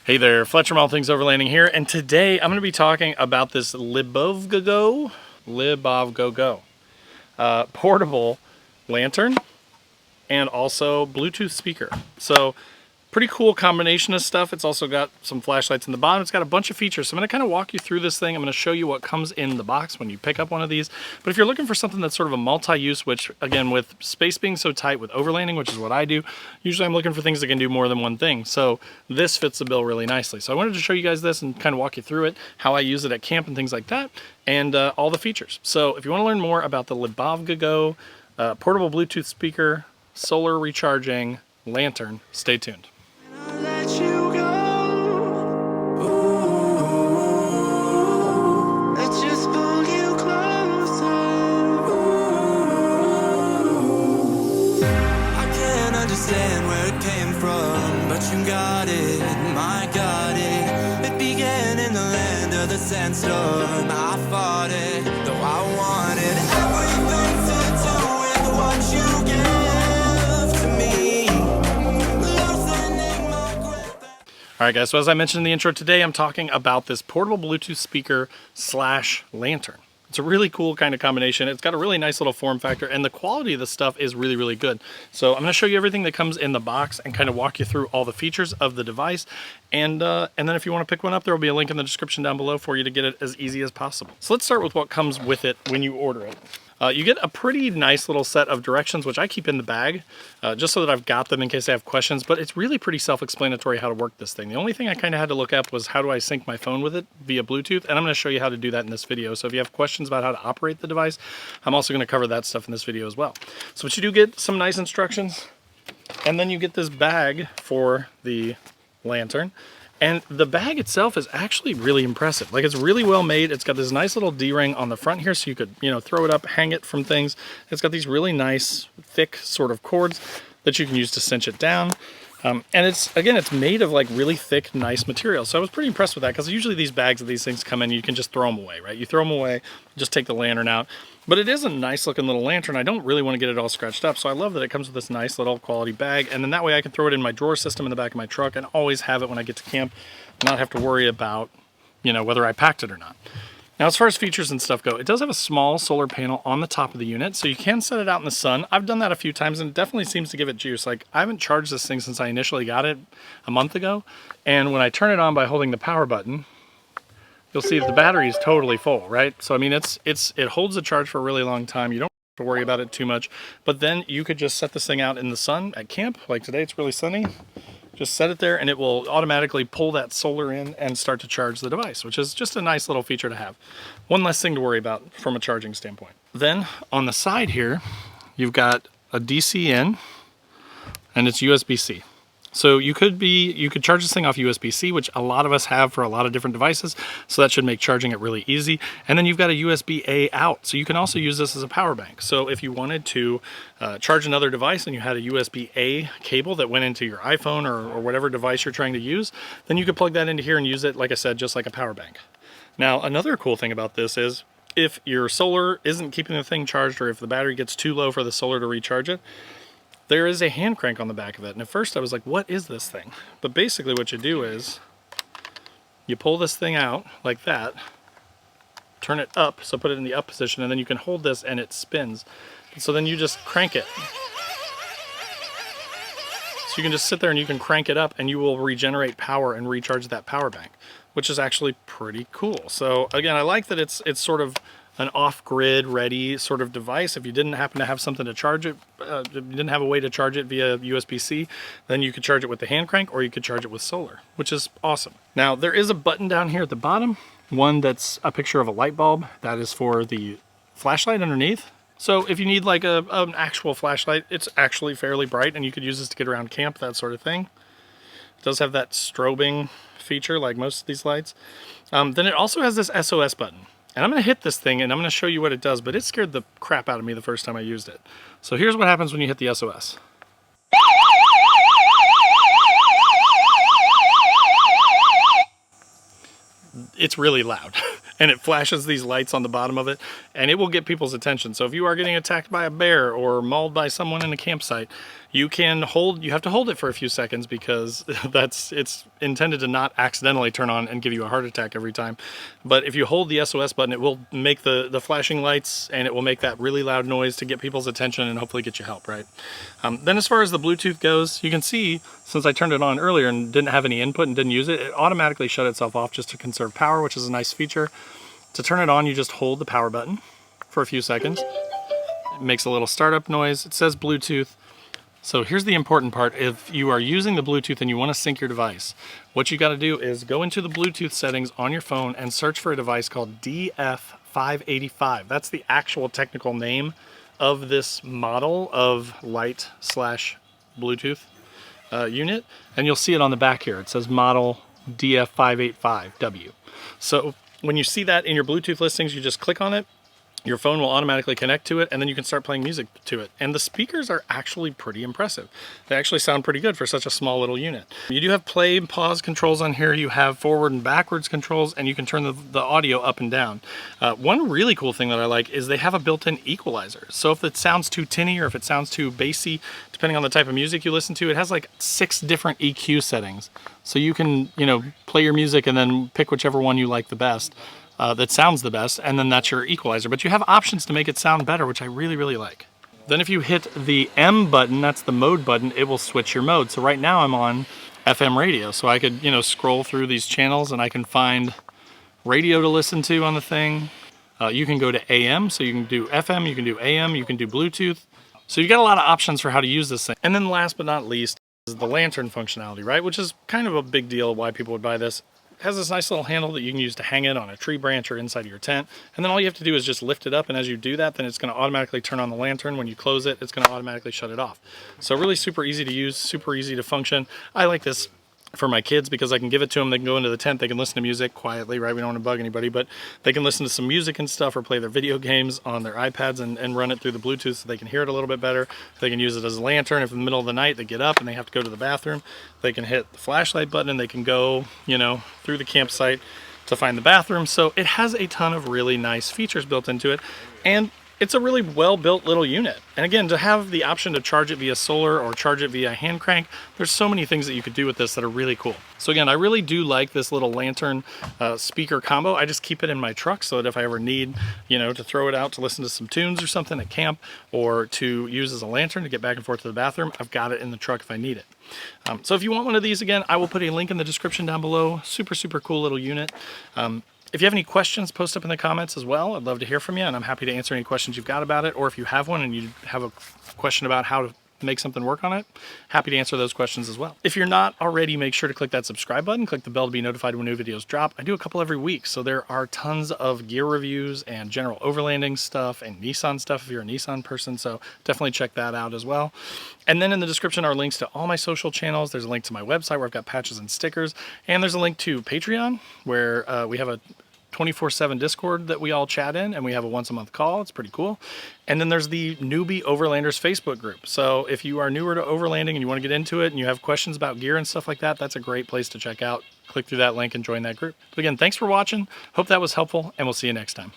Hey there, Fletcher from All Things Overlanding here, and today I'm going to be talking about this Libovgogo portable lantern and also Bluetooth speaker. So pretty cool combination of stuff. It's also got some flashlights in the bottom. It's got a bunch of features. So I'm going to kind of walk you through this thing. I'm going to show you what comes in the box when you pick up one of these. But if you're looking for something that's sort of a multi-use, which again, with space being so tight with overlanding, which is what I do, usually I'm looking for things that can do more than one thing. So this fits the bill really nicely. So I wanted to show you guys this and kind of walk you through it, how I use it at camp and things like that, and all the features. So if you want to learn more about the Libovgogo portable Bluetooth speaker, solar recharging lantern, stay tuned. Understand where it came from, but you got it, my got it. It began in the land of the sandstorm. I fought it, though I wanted everything to do with what you give to me. Alright guys, so as I mentioned in the intro today, I'm talking about this portable Bluetooth speaker / lantern. It's a really cool kind of combination. It's got a really nice little form factor, and the quality of the stuff is really, really good. So I'm going to show you everything that comes in the box and kind of walk you through all the features of the device. And then if you want to pick one up, there will be a link in the description down below for you to get it as easy as possible. So let's start with what comes with it when you order it. You get a pretty nice little set of directions, which I keep in the bag, just so that I've got them in case I have questions, but it's really pretty self-explanatory how to work this thing. The only thing I kind of had to look up was how do I sync my phone with it via Bluetooth, and I'm going to show you how to do that in this video. So if you have questions about how to operate the device, I'm also going to cover that stuff in this video as well. So what you do get some nice instructions, and then you get this bag for the lantern. And the bag itself is actually really impressive. Like, it's really well made. It's got this nice little D-ring on the front here, so you could, throw it up, hang it from things. It's got these really nice, thick sort of cords that you can use to cinch it down. And it's made of like really thick, nice material. So I was pretty impressed with that, because usually these bags of these things come in, you can just throw them away, right? You throw them away, just take the lantern out. But it is a nice looking little lantern. I don't really want to get it all scratched up, so I love that it comes with this nice little quality bag, and then that way I can throw it in my drawer system in the back of my truck and always have it when I get to camp, not have to worry about, whether I packed it or not. Now, as far as features and stuff go, it does have a small solar panel on the top of the unit, so you can set it out in the sun. I've done that a few times, and it definitely seems to give it juice. Like, I haven't charged this thing since I initially got it a month ago, and when I turn it on by holding the power button, you'll see that the battery is totally full, right? So, I mean, it holds the charge for a really long time. You don't have to worry about it too much, but then you could just set this thing out in the sun at camp. Like today, it's really sunny. Just set it there and it will automatically pull that solar in and start to charge the device, which is just a nice little feature to have. One less thing to worry about from a charging standpoint. Then on the side here, you've got a DC in and it's USB-C. So you could charge this thing off USB-C, which a lot of us have for a lot of different devices. So that should make charging it really easy. And then you've got a USB-A out. So you can also use this as a power bank. So if you wanted to charge another device and you had a USB-A cable that went into your iPhone or whatever device you're trying to use, then you could plug that into here and use it, like I said, just like a power bank. Now, another cool thing about this is if your solar isn't keeping the thing charged, or if the battery gets too low for the solar to recharge it, there is a hand crank on the back of it. And at first I was like, what is this thing? But basically what you do is you pull this thing out like that, turn it up, so put it in the up position, and then you can hold this and it spins. And so then you just crank it. So you can just sit there and you can crank it up and you will regenerate power and recharge that power bank, which is actually pretty cool. So again, I like that it's sort of an off-grid ready sort of device. If you didn't happen to have something to charge it, you didn't have a way to charge it via USB-C, then you could charge it with the hand crank or you could charge it with solar, which is awesome. Now, there is a button down here at the bottom, one that's a picture of a light bulb. That is for the flashlight underneath. So if you need like an actual flashlight, it's actually fairly bright and you could use this to get around camp, that sort of thing. It does have that strobing feature like most of these lights. Then it also has this SOS button. And I'm going to hit this thing and I'm going to show you what it does, but it scared the crap out of me the first time I used it. So here's what happens when you hit the SOS. It's really loud. And it flashes these lights on the bottom of it, and it will get people's attention. So if you are getting attacked by a bear or mauled by someone in a campsite, you have to hold it for a few seconds because it's intended to not accidentally turn on and give you a heart attack every time. But if you hold the SOS button, it will make the flashing lights, and it will make that really loud noise to get people's attention and hopefully get you help, right? Then as far as the Bluetooth goes, you can see, since I turned it on earlier and didn't have any input and didn't use it, it automatically shut itself off just to conserve power, which is a nice feature. To turn it on, you just hold the power button for a few seconds. It makes a little startup noise. It says Bluetooth. So here's the important part. If you are using the Bluetooth and you want to sync your device, what you got to do is go into the Bluetooth settings on your phone and search for a device called DF585. That's the actual technical name of this model of light/Bluetooth unit. And you'll see it on the back here. It says model DF585W. So when you see that in your Bluetooth listings, you just click on it. Your phone will automatically connect to it, and then you can start playing music to it. And the speakers are actually pretty impressive. They actually sound pretty good for such a small little unit. You do have play and pause controls on here. You have forward and backwards controls, and you can turn the audio up and down. One really cool thing that I like is they have a built-in equalizer. So if it sounds too tinny or if it sounds too bassy, depending on the type of music you listen to, it has like 6 different EQ settings. So you can, play your music and then pick whichever one you like the best. That sounds the best, and then that's your equalizer. But you have options to make it sound better, which I really, really like. Then if you hit the M button, that's the mode button, it will switch your mode. So right now I'm on FM radio, so I could, scroll through these channels and I can find radio to listen to on the thing. You can go to AM, so you can do FM, you can do AM, you can do Bluetooth. So you've got a lot of options for how to use this thing. And then last but not least is the lantern functionality, right? Which is kind of a big deal why people would buy this. It has this nice little handle that you can use to hang it on a tree branch or inside of your tent. And then all you have to do is just lift it up, and as you do that, then it's going to automatically turn on the lantern. When you close it, it's going to automatically shut it off. So really super easy to use, super easy to function. I like this for my kids because I can give it to them. They can go into the tent, they can listen to music quietly, right? We don't want to bug anybody, but they can listen to some music and stuff or play their video games on their iPads and run it through the Bluetooth so they can hear it a little bit better. They can use it as a lantern. If in the middle of the night they get up and they have to go to the bathroom, they can hit the flashlight button and they can go, through the campsite to find the bathroom. So it has a ton of really nice features built into it. And it's a really well-built little unit. And again, to have the option to charge it via solar or charge it via hand crank, there's so many things that you could do with this that are really cool. So again, I really do like this little lantern speaker combo. I just keep it in my truck so that if I ever need, to throw it out to listen to some tunes or something at camp, or to use as a lantern to get back and forth to the bathroom, I've got it in the truck if I need it. So if you want one of these, again, I will put a link in the description down below. Super, super cool little unit. If you have any questions, post up in the comments as well. I'd love to hear from you, and I'm happy to answer any questions you've got about it. Or if you have one and you have a question about how to make something work on it, happy to answer those questions as well. If you're not already, make sure to click that subscribe button, click the bell to be notified when new videos drop. I do a couple every week, so there are tons of gear reviews and general overlanding stuff and Nissan stuff if you're a Nissan person, so definitely check that out as well. And then in the description are links to all my social channels. There's a link to my website where I've got patches and stickers, and there's a link to Patreon where we have a 24/7 Discord that we all chat in, and we have a once-a-month call. It's pretty cool. And then there's the Newbie Overlanders Facebook group. So if you are newer to overlanding and you want to get into it and you have questions about gear and stuff like that, that's a great place to check out. Click through that link and join that group. But again, thanks for watching. Hope that was helpful, and we'll see you next time.